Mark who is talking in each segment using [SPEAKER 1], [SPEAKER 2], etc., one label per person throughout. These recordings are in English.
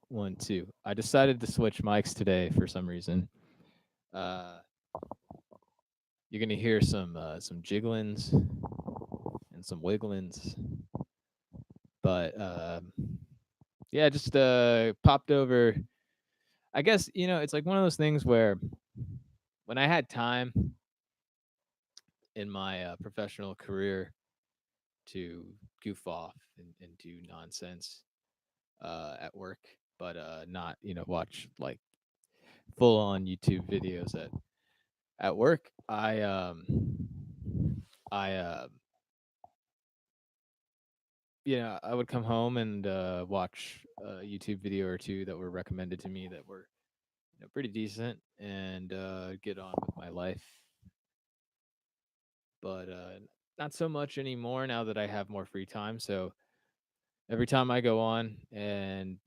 [SPEAKER 1] one, two. I decided to switch mics today for some reason. Uh, you're gonna hear some jigglins and some wigglins, but yeah, just popped over. I guess it's like one of those things where when I had time in my professional career to goof off and do nonsense at work, but not watch like full on YouTube videos at work. I I would come home and watch a YouTube video or two that were recommended to me that were pretty decent and get on with my life. But not so much anymore now that I have more free time. So every time I go on, and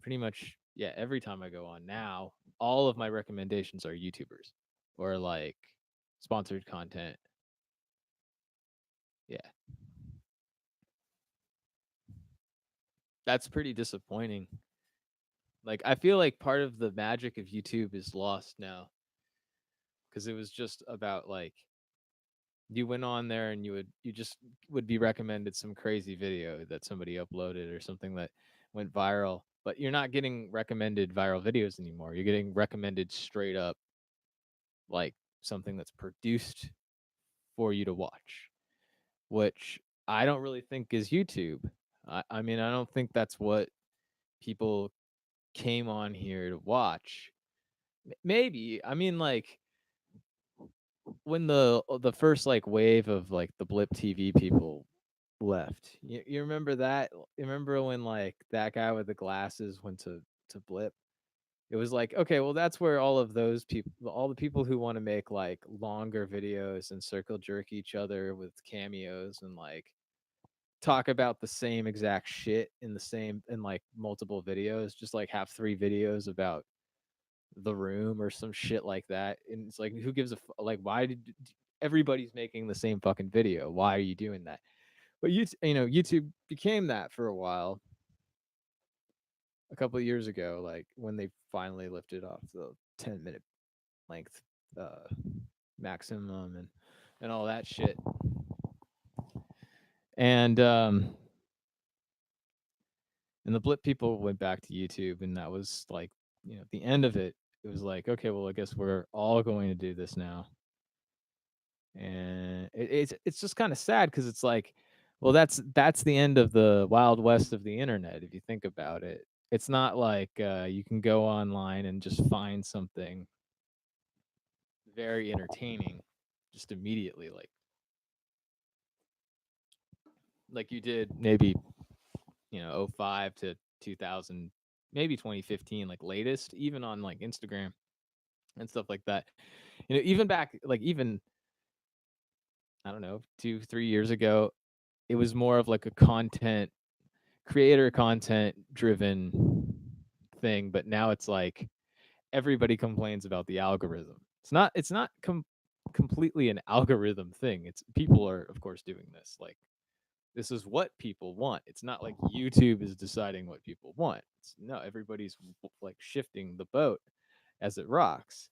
[SPEAKER 1] pretty much every time I go on now, all of my recommendations are YouTubers or like sponsored content. Yeah, that's pretty disappointing. Like I feel like part of the magic of YouTube is lost now because it was just about like you went on there and you just would be recommended some crazy video that somebody uploaded or something that went viral, but you're not getting recommended viral videos anymore. You're getting recommended straight up like something that's produced for you to watch, which I don't really think is YouTube. I mean, I don't think that's what people came on here to watch. Maybe. I mean, like when the first like wave of like the Blip TV people left. You remember that? You remember when like that guy with the glasses went to Blip? It was like, okay, well that's where all of those people, all the people who want to make like longer videos and circle jerk each other with cameos and like talk about the same exact shit in like multiple videos, just like have three videos about the room or some shit like that. And it's like, who gives like, why did everybody's making the same fucking video? Why are you doing that? But YouTube became that for a while, a couple of years ago, like when they finally lifted off the 10-minute length uh, maximum and all that shit. And and the Blip people went back to YouTube, and that was like the end of it. It was like, okay, well, I guess we're all going to do this now, and it's just kind of sad because it's like, well, that's the end of the wild west of the internet if you think about it. It's not like you can go online and just find something very entertaining just immediately, like you did maybe '05 to 2000, maybe 2015, like latest, even on like Instagram and stuff like that. Even back, like, even I don't know, 2 3 years ago, it was more of like a content driven thing, but now it's like everybody complains about the algorithm. It's not completely an algorithm thing. It's people are of course doing this. Like this is what people want. It's not like YouTube is deciding what people want. No, everybody's like shifting the boat as it rocks.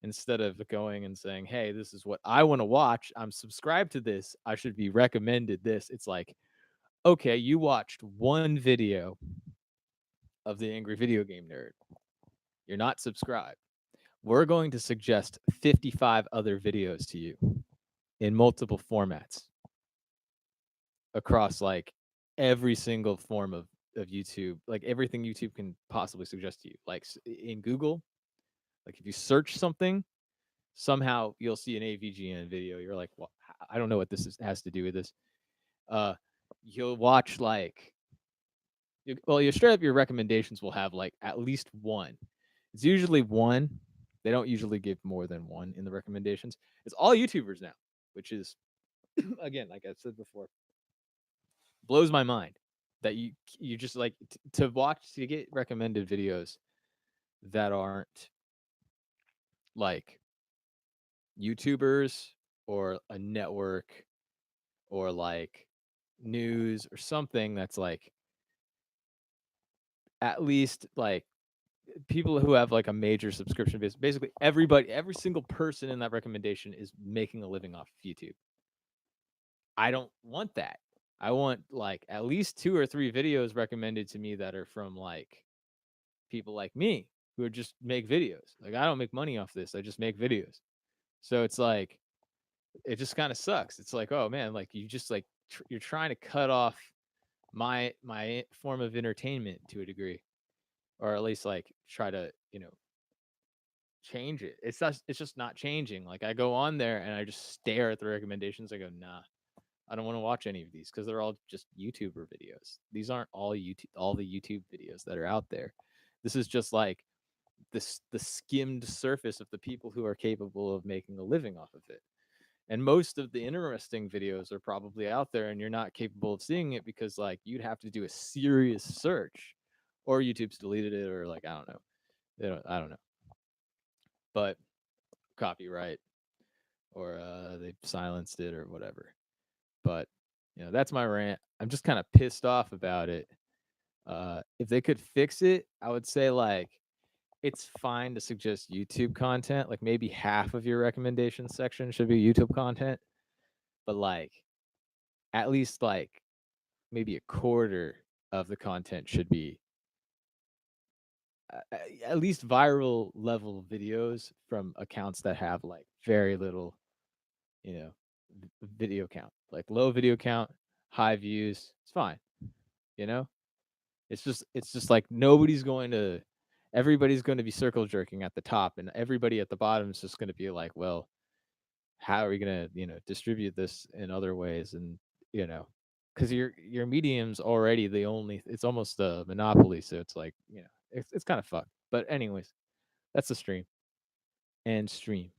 [SPEAKER 1] Instead of going and saying, "Hey, this is what I want to watch. I'm subscribed to this. I should be recommended this." It's like, "Okay, you watched one video of the Angry Video Game Nerd. You're not subscribed. We're going to suggest 55 other videos to you in multiple formats across like every single form of YouTube, like everything YouTube can possibly suggest to you. Like in Google, like if you search something, somehow you'll see an AVGN video. You're like, well, I don't know what has to do with this. Uh, you'll watch like, well, you straight up your recommendations will have like at least one. It's usually one. They don't usually give more than one in the recommendations. It's all YouTubers now, which is again, like I said before, blows my mind that you just like to watch to get recommended videos that aren't like YouTubers or a network or like news or something that's like at least like people who have like a major subscription base, basically everybody, every single person in that recommendation is making a living off of YouTube. I don't want that. I want like at least 2 or 3 videos recommended to me that are from like people like me who are just make videos. Like I don't make money off this. I just make videos. So it's like it just kind of sucks. It's like, oh man, like you just like you're trying to cut off my form of entertainment to a degree, or at least like try to change it. It's just not changing. Like I go on there and I just stare at the recommendations. I go, nah, I don't want to watch any of these because they're all just YouTuber videos. These aren't all the YouTube videos that are out there. This is just like the skimmed surface of the people who are capable of making a living off of it. And most of the interesting videos are probably out there and you're not capable of seeing it because like you'd have to do a serious search, or YouTube's deleted it, or like I don't know. I don't know. But copyright, or they've silenced it or whatever. But that's my rant. I'm just kind of pissed off about it. If they could fix it, I would say like it's fine to suggest YouTube content. Like maybe half of your recommendation section should be YouTube content, but like at least like maybe a quarter of the content should be at least viral level videos from accounts that have like very little, you know, video count. Like low video count, high views. It's fine. You know, it's just like everybody's going to be circle jerking at the top, and everybody at the bottom is just going to be like, well, how are we going to distribute this in other ways? And because your medium's already it's almost a monopoly, so it's like it's kind of fucked. But anyways, that's the stream and stream.